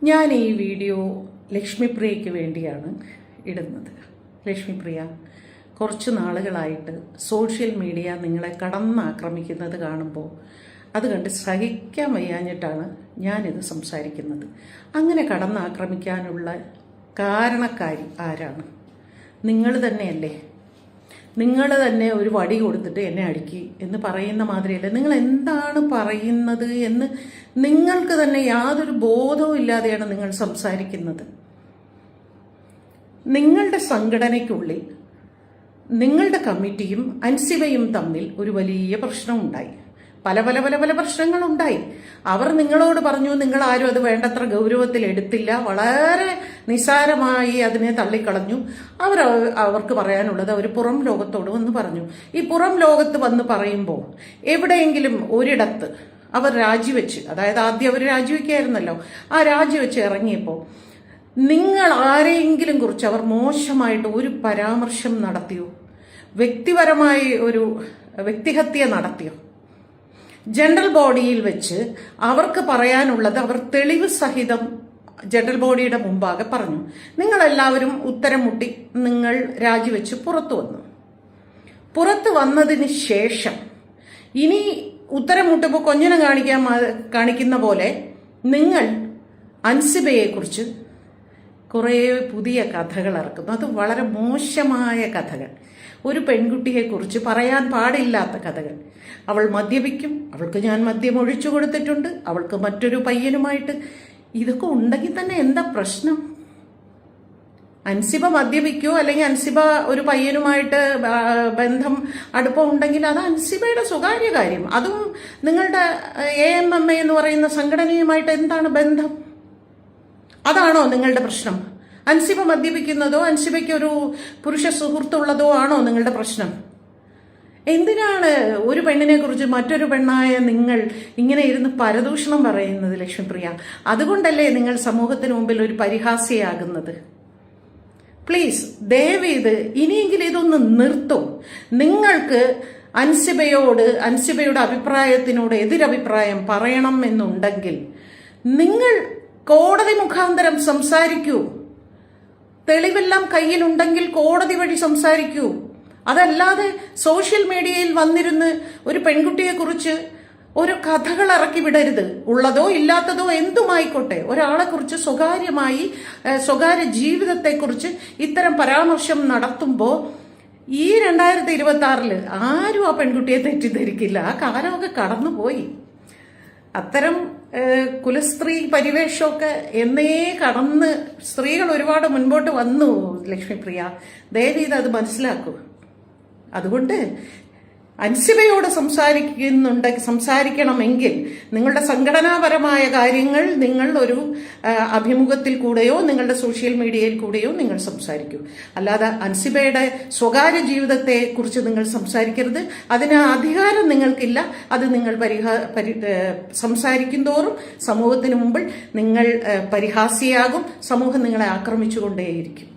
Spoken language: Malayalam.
ഞാൻ ഈ വീഡിയോ ലക്ഷ്മിപ്രിയയ്ക്ക് വേണ്ടിയാണ് ഇടുന്നത്. ലക്ഷ്മിപ്രിയ, കുറച്ച് നാളുകളായിട്ട് സോഷ്യൽ മീഡിയ നിങ്ങളെ കടന്നാക്രമിക്കുന്നത് കാണുമ്പോൾ അത് കണ്ട് സഹിക്കാൻ വയ്യാഞ്ഞിട്ടാണ് ഞാനിത് സംസാരിക്കുന്നത്. അങ്ങനെ കടന്നാക്രമിക്കാനുള്ള കാരണക്കാരി ആരാണ്? നിങ്ങൾ തന്നെയല്ലേ? നിങ്ങൾ തന്നെ ഒരു വടി കൊടുത്തിട്ട് എന്നെ അടിക്കി എന്ന് പറയുന്ന മാതിരിയല്ല. നിങ്ങൾ എന്താണ് പറയുന്നത് എന്ന് നിങ്ങൾക്ക് തന്നെ യാതൊരു ബോധവും ഇല്ലാതെയാണ് നിങ്ങൾ സംസാരിക്കുന്നത്. നിങ്ങളുടെ സംഘടനയ്ക്കുള്ളിൽ നിങ്ങളുടെ കമ്മിറ്റിയും അൻസിബയും തമ്മിൽ ഒരു വലിയ പ്രശ്നമുണ്ടായി. പല പല പല പല പ്രശ്നങ്ങളുണ്ടായി. അവർ നിങ്ങളോട് പറഞ്ഞു, നിങ്ങൾ ആരും അത് വേണ്ടത്ര ഗൗരവത്തിൽ എടുത്തില്ല, വളരെ നിസ്സാരമായി അതിനെ തള്ളിക്കളഞ്ഞു. അവർക്ക് പറയാനുള്ളത് അവർ പുറം ലോകത്തോട് വന്ന് പറഞ്ഞു. ഈ പുറം ലോകത്ത് വന്ന് പറയുമ്പോൾ എവിടെയെങ്കിലും ഒരിടത്ത് അവർ രാജിവെച്ച്, അതായത് ആദ്യം അവർ രാജിവെക്കായിരുന്നല്ലോ, ആ രാജിവെച്ച് ഇറങ്ങിയപ്പോൾ നിങ്ങൾ ആരെയെങ്കിലും കുറിച്ച് അവർ മോശമായിട്ട് ഒരു പരാമർശം നടത്തിയോ? വ്യക്തിപരമായി ഒരു വ്യക്തിഹത്യ നടത്തിയോ? ജനറൽ ബോഡിയിൽ വെച്ച് അവർക്ക് പറയാനുള്ളത് അവർ തെളിവ് സഹിതം ജനറൽ ബോഡിയുടെ മുമ്പാകെ പറഞ്ഞു. നിങ്ങളെല്ലാവരും ഉത്തരം മുട്ടി നിങ്ങൾ രാജിവെച്ച് പുറത്തു വന്നു. പുറത്തു വന്നതിന് ശേഷം ഇനി ഉത്തരം മുട്ടുമ്പോൾ കൊഞ്ഞനം കാണിക്കുന്ന പോലെ നിങ്ങൾ അൻസിബയെക്കുറിച്ച് കുറേ പുതിയ കഥകൾ ഇറക്കുന്നു. അത് വളരെ മോശമായ കഥകൾ, ഒരു പെൺകുട്ടിയെക്കുറിച്ച് പറയാൻ പാടില്ലാത്ത കഥകൾ. അവൾ മദ്യപിക്കും, അവൾക്ക് ഞാൻ മദ്യം ഒഴിച്ചു കൊടുത്തിട്ടുണ്ട്, അവൾക്ക് മറ്റൊരു പയ്യനുമായിട്ട്. ഇതൊക്കെ ഉണ്ടെങ്കിൽ തന്നെ എന്താ പ്രശ്നം? അൻസിബ മദ്യപിക്കോ അല്ലെങ്കിൽ അൻസിബ ഒരു പയ്യനുമായിട്ട് ബന്ധം അടുപ്പം ഉണ്ടെങ്കിൽ അത് അൻസിബയുടെ സ്വകാര്യ കാര്യം. അതും നിങ്ങളുടെ AMMA എന്ന് പറയുന്ന സംഘടനയുമായിട്ട് എന്താണ് ബന്ധം? അതാണോ നിങ്ങളുടെ പ്രശ്നം? അൻസിബ മദ്യപിക്കുന്നതോ അൻസിബയ്ക്ക് ഒരു പുരുഷ സുഹൃത്തുള്ളതോ ആണോ നിങ്ങളുടെ പ്രശ്നം? എന്തിനാണ് ഒരു പെണ്ണിനെ കുറിച്ച് മറ്റൊരു പെണ്ണായ നിങ്ങൾ ഇങ്ങനെ ഇരുന്ന് പരദൂഷണം പറയുന്നത് ലക്ഷ്മിപ്രിയ? അതുകൊണ്ടല്ലേ നിങ്ങൾ സമൂഹത്തിന് മുമ്പിൽ ഒരു പരിഹാസ്യയാകുന്നത്? പ്ലീസ്, ദയവേത് ഇനിയെങ്കിലും ഇതൊന്ന് നിർത്തും. നിങ്ങൾക്ക് അൻസിബയുടെ അഭിപ്രായത്തിനോട് എതിരഭിപ്രായം പറയണം എന്നുണ്ടെങ്കിൽ നിങ്ങൾ കോടതി മുഖാന്തരം സംസാരിക്കൂ. തെളിവെല്ലാം കയ്യിലുണ്ടെങ്കിൽ കോടതി വഴി സംസാരിക്കൂ. അതല്ലാതെ സോഷ്യൽ മീഡിയയിൽ വന്നിരുന്ന് ഒരു പെൺകുട്ടിയെക്കുറിച്ച് ഒരു കഥകൾ ഇറക്കി വിടരുത്. ഉള്ളതോ ഇല്ലാത്തതോ എന്തുമായിക്കോട്ടെ, ഒരാളെക്കുറിച്ച് സ്വകാര്യ ജീവിതത്തെക്കുറിച്ച് ഇത്തരം പരാമർശം നടത്തുമ്പോൾ ഈ 2026 ആരും ആ പെൺകുട്ടിയെ തെറ്റിദ്ധരിക്കില്ല. ആ കാലമൊക്കെ കടന്നുപോയി. അത്തരം കുലസ്ത്രീ പരിവേഷമൊക്കെ എന്നേ കടന്ന് സ്ത്രീകൾ ഒരുപാട് മുൻപോട്ട് വന്നു. ലക്ഷ്മിപ്രിയ, ദയവീത് അത് മനസ്സിലാക്കൂ. അതുകൊണ്ട് അൻസിബയോട് സംസാരിക്കണമെങ്കിൽ നിങ്ങളുടെ സംഘടനാപരമായ കാര്യങ്ങൾ നിങ്ങൾ ഒരു അഭിമുഖത്തിൽ കൂടെയോ നിങ്ങളുടെ സോഷ്യൽ മീഡിയയിൽ കൂടെയോ നിങ്ങൾ സംസാരിക്കൂ. അല്ലാതെ അൻസിബയുടെ സ്വകാര്യ ജീവിതത്തെ കുറിച്ച് നിങ്ങൾ സംസാരിക്കരുത്. അതിന് അധികാരം നിങ്ങൾക്കില്ല. അത് നിങ്ങൾ സംസാരിക്കും തോറും സമൂഹത്തിന് മുമ്പിൽ നിങ്ങൾ പരിഹാസ്യയാകും. സമൂഹം നിങ്ങളെ ആക്രമിച്ചുകൊണ്ടേയിരിക്കും.